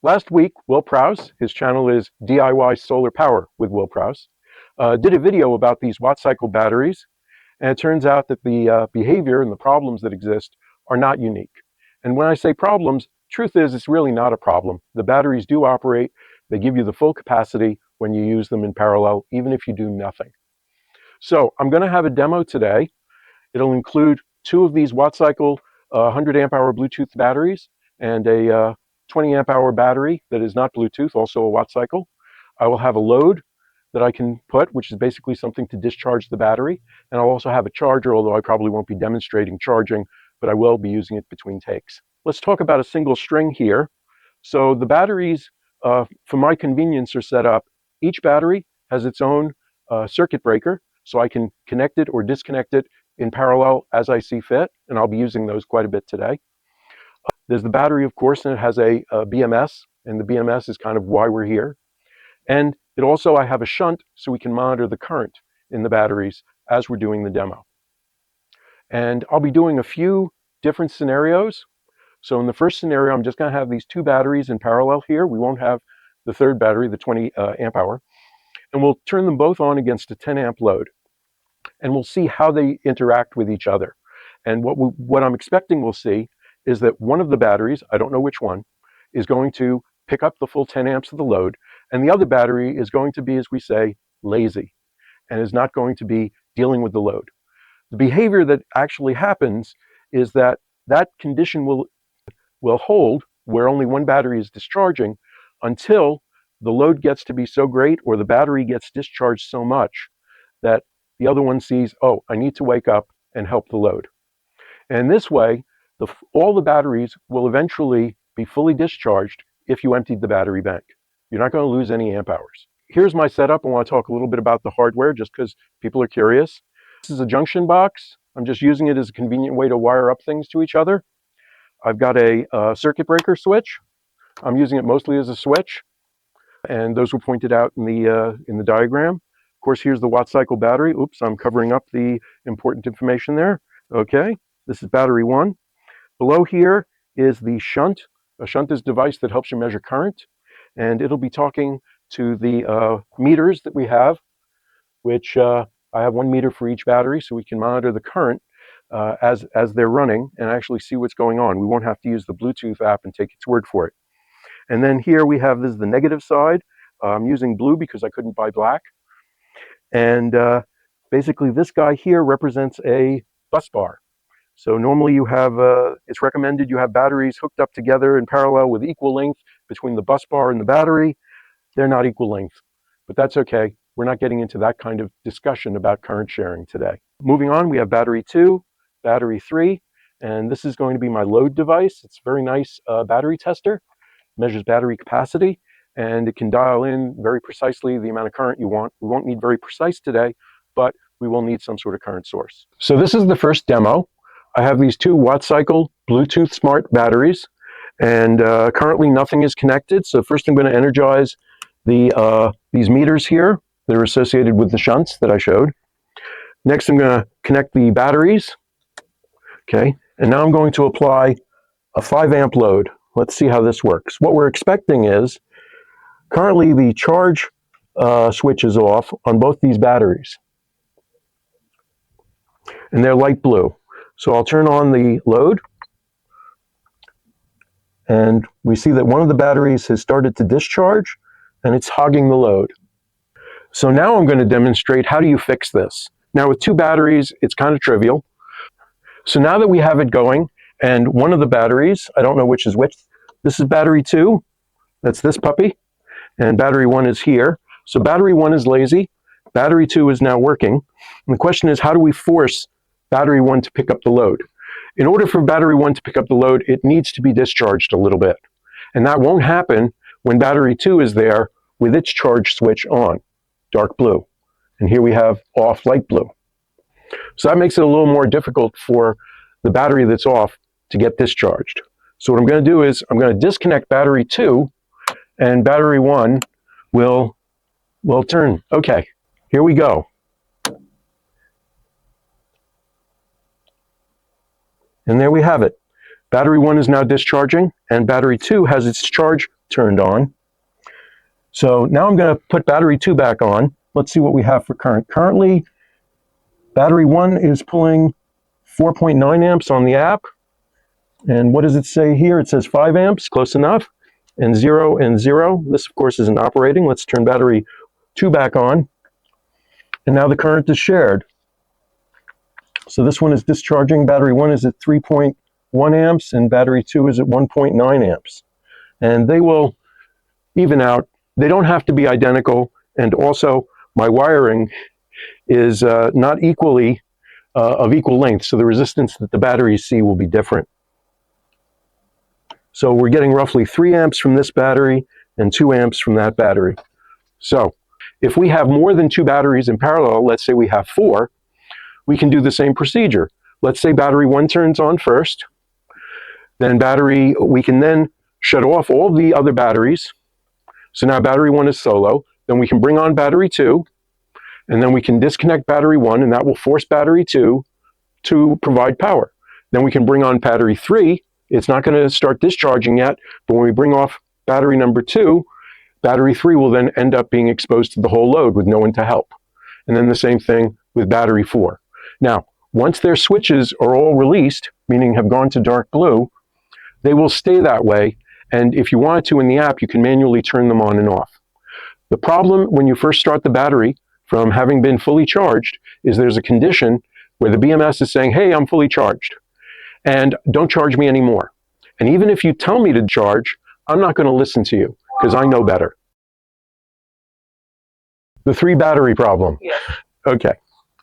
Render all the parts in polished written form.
Last week, Will Prowse, his channel is DIY Solar Power with Will Prowse, did a video about these WattCycle batteries, and it turns out that the behavior and the problems that exist are not unique. And when I say problems, truth is it's really not a problem. The batteries do operate, they give you the full capacity when you use them in parallel, even if you do nothing. So I'm going to have a demo today. It'll include two of these WattCycle 100 amp hour Bluetooth batteries and a 20 amp hour battery that is not Bluetooth, also a WattCycle. I will have a load that I can put, which is basically something to discharge the battery. And I'll also have a charger, although I probably won't be demonstrating charging, but I will be using it between takes. Let's talk about a single string here. So the batteries, for my convenience, are set up. Each battery has its own circuit breaker, so I can connect it or disconnect it in parallel as I see fit, and I'll be using those quite a bit today. There's the battery, of course, and it has a BMS, and the BMS is kind of why we're here. And it also, I have a shunt, so we can monitor the current in the batteries as we're doing the demo. And I'll be doing a few different scenarios. So in the first scenario, I'm just going to have these two batteries in parallel here. We won't have the third battery, the 20 amp hour. And we'll turn them both on against a 10 amp load. And we'll see how they interact with each other. And what I'm expecting we'll see is that one of the batteries, I don't know which one, is going to pick up the full 10 amps of the load, and the other battery is going to be, as we say, lazy, and is not going to be dealing with the load. The behavior that actually happens is that that condition will hold where only one battery is discharging until the load gets to be so great or the battery gets discharged so much that the other one sees, oh, I need to wake up and help the load. And this way, all the batteries will eventually be fully discharged if you emptied the battery bank. You're not going to lose any amp hours. Here's my setup. I want to talk a little bit about the hardware just because people are curious. This is a junction box. I'm just using it as a convenient way to wire up things to each other. I've got a circuit breaker switch. I'm using it mostly as a switch, and those were pointed out in the diagram. Of course, here's the WattCycle battery. Oops, I'm covering up the important information there. Okay, this is battery 1. Below here is the shunt. A shunt is a device that helps you measure current, and it'll be talking to the meters that we have, which I have 1 meter for each battery, so we can monitor the current as they're running and actually see what's going on. We won't have to use the Bluetooth app and take its word for it. And then here we have, this is the negative side. I'm using blue because I couldn't buy black. And basically this guy here represents a bus bar. So normally you have, it's recommended you have batteries hooked up together in parallel with equal length between the bus bar and the battery. They're not equal length, but that's okay. We're not getting into that kind of discussion about current sharing today. Moving on, we have battery 2, battery 3, and this is going to be my load device. It's a very nice battery tester. It measures battery capacity, and it can dial in very precisely the amount of current you want. We won't need very precise today, but we will need some sort of current source. So this is the first demo. I have these two WattCycle Bluetooth Smart batteries, and currently nothing is connected. So first I'm going to energize these meters here that are associated with the shunts that I showed. Next I'm going to connect the batteries. Okay, and now I'm going to apply a 5 amp load. Let's see how this works. What we're expecting is, currently the charge switch is off on both these batteries, and they're light blue. So I'll turn on the load, and we see that one of the batteries has started to discharge, and it's hogging the load. So now I'm going to demonstrate how do you fix this. Now with 2 batteries, it's kind of trivial. So now that we have it going, and one of the batteries, I don't know which is which, this is battery 2, that's this puppy, and battery 1 is here. So battery 1 is lazy, battery 2 is now working, and the question is, how do we force battery 1 to pick up the load? In order for battery 1 to pick up the load, it needs to be discharged a little bit. And that won't happen when battery 2 is there with its charge switch on, dark blue. And here we have off, light blue. So that makes it a little more difficult for the battery that's off to get discharged. So what I'm going to do is I'm going to disconnect battery 2, and battery 1 will turn. Okay, here we go. And there we have it. Battery 1 is now discharging, and battery 2 has its charge turned on. So now I'm going to put battery 2 back on. Let's see what we have for current. Currently, battery 1 is pulling 4.9 amps on the app. And what does it say here? It says 5 amps, close enough. And 0 and 0. This, of course, isn't operating. Let's turn battery 2 back on. And now the current is shared. So this one is discharging. Battery 1 is at 3.1 amps, and battery 2 is at 1.9 amps. And they will even out. They don't have to be identical. And also, my wiring is not equally of equal length. So the resistance that the batteries see will be different. So we're getting roughly 3 amps from this battery and 2 amps from that battery. So if we have more than 2 batteries in parallel, let's say we have 4, we can do the same procedure. Let's say battery 1 turns on first, then we can then shut off all the other batteries. So now battery 1 is solo. Then we can bring on battery 2, and then we can disconnect battery 1, and that will force battery 2 to provide power. Then we can bring on battery 3. It's not going to start discharging yet, but when we bring off battery number 2, battery 3 will then end up being exposed to the whole load with no one to help. And then the same thing with battery 4. Now, once their switches are all released, meaning have gone to dark blue, they will stay that way. And if you wanted to in the app, you can manually turn them on and off. The problem when you first start the battery from having been fully charged is there's a condition where the BMS is saying, hey, I'm fully charged, and don't charge me anymore. And even if you tell me to charge, I'm not going to listen to you because I know better. The 3 battery problem. Yes. Okay.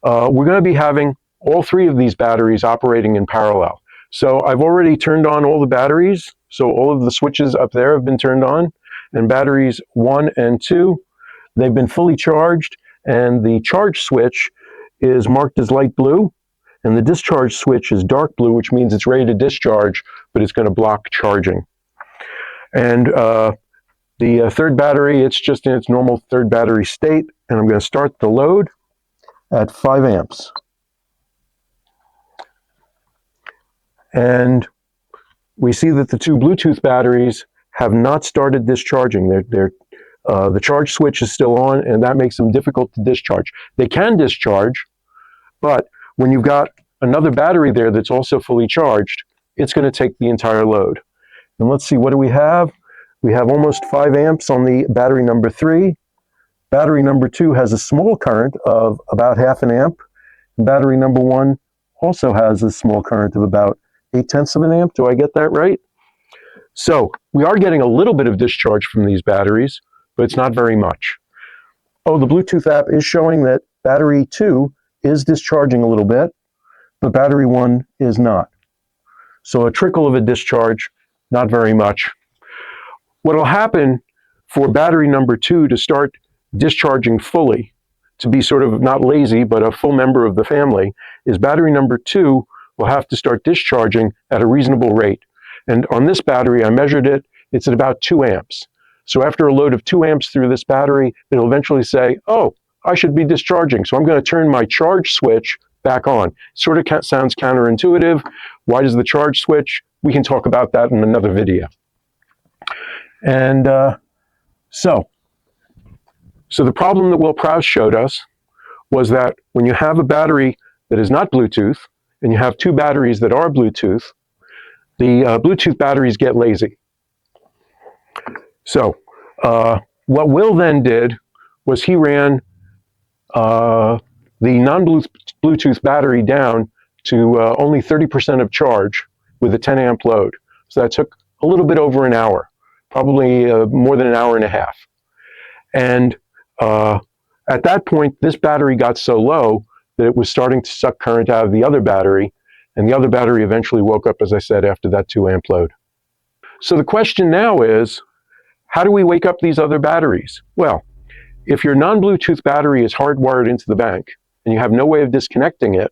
We're going to be having all 3 of these batteries operating in parallel. So I've already turned on all the batteries. So all of the switches up there have been turned on. And batteries 1 and 2, they've been fully charged. And the charge switch is marked as light blue. And the discharge switch is dark blue, which means it's ready to discharge, but it's going to block charging. And the third battery, it's just in its normal third battery state. And I'm going to start the load at 5 amps. And we see that the 2 Bluetooth batteries have not started discharging. The charge switch is still on, and that makes them difficult to discharge. They can discharge, but when you've got another battery there that's also fully charged, it's going to take the entire load. And let's see, what do we have? We have almost 5 amps on the battery number 3. Battery number 2 has a small current of about half an amp. Battery number 1 also has a small current of about 0.8 of an amp. Do I get that right? So we are getting a little bit of discharge from these batteries, but it's not very much. Oh, the Bluetooth app is showing that battery 2 is discharging a little bit, but battery 1 is not. So a trickle of a discharge, not very much. What will happen for battery number 2 to start discharging fully, to be sort of not lazy, but a full member of the family, is battery number 2 will have to start discharging at a reasonable rate. And on this battery, I measured it, it's at about 2 amps. So after a load of 2 amps through this battery, it'll eventually say, oh, I should be discharging. So I'm going to turn my charge switch back on. Sort of sounds counterintuitive. Why does the charge switch? We can talk about that in another video. And so the problem that Will Prowse showed us was that when you have a battery that is not Bluetooth, and you have 2 batteries that are Bluetooth, the Bluetooth batteries get lazy. So what Will then did was he ran the non-Bluetooth battery down to only 30% of charge with a 10 amp load. So that took a little bit over an hour, probably more than an hour and a half. And at that point, this battery got so low that it was starting to suck current out of the other battery, and the other battery eventually woke up, as I said, after that 2 amp load. So the question now is, how do we wake up these other batteries? Well, if your non-Bluetooth battery is hardwired into the bank, and you have no way of disconnecting it,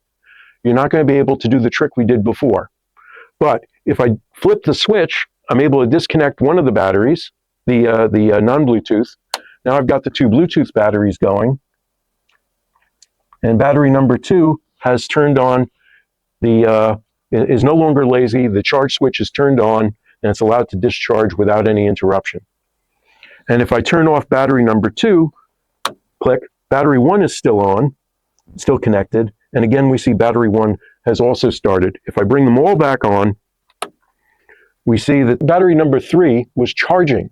you're not going to be able to do the trick we did before. But if I flip the switch, I'm able to disconnect one of the batteries, the non-Bluetooth. Now I've got the 2 Bluetooth batteries going, and battery number 2 has turned on is no longer lazy. The charge switch is turned on, and it's allowed to discharge without any interruption. And if I turn off battery number 2, click, battery 1 is still on, still connected. And again, we see battery 1 has also started. If I bring them all back on, we see that battery number 3 was charging.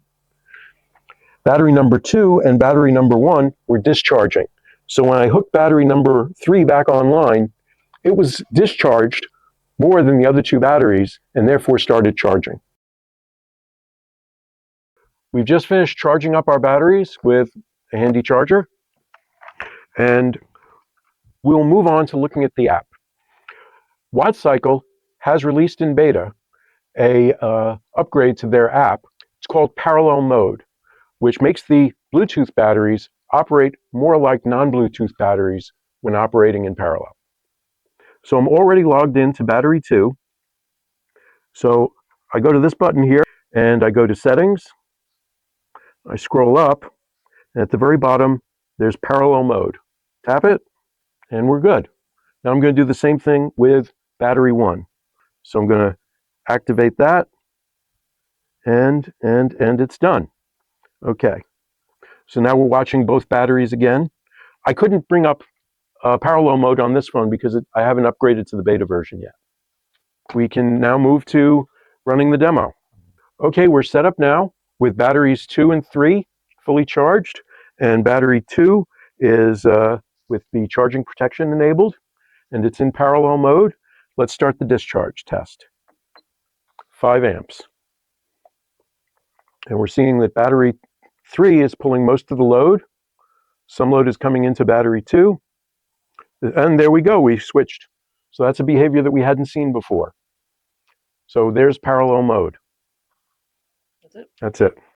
Battery number 2 and battery number 1 were discharging. So when I hooked battery number 3 back online, it was discharged more than the other 2 batteries and therefore started charging. We've just finished charging up our batteries with a handy charger, and we'll move on to looking at the app. WattCycle has released in beta a upgrade to their app. It's called Parallel Mode, which makes the Bluetooth batteries operate more like non-Bluetooth batteries when operating in parallel. So I'm already logged into battery 2. So I go to this button here and I go to Settings. I scroll up, and at the very bottom, there's Parallel Mode. Tap it, and we're good. Now I'm going to do the same thing with battery 1. So I'm going to activate that, and it's done. Okay. So now we're watching both batteries again. I couldn't bring up parallel mode on this phone because I haven't upgraded to the beta version yet. We can now move to running the demo. Okay, we're set up now with batteries 2 and 3 fully charged, and battery 2 is with the charging protection enabled, and it's in parallel mode. Let's start the discharge test. 5 amps. And we're seeing that battery 3 is pulling most of the load. Some load is coming into battery 2. And there we go, we switched. So that's a behavior that we hadn't seen before. So there's parallel mode. That's it. That's it.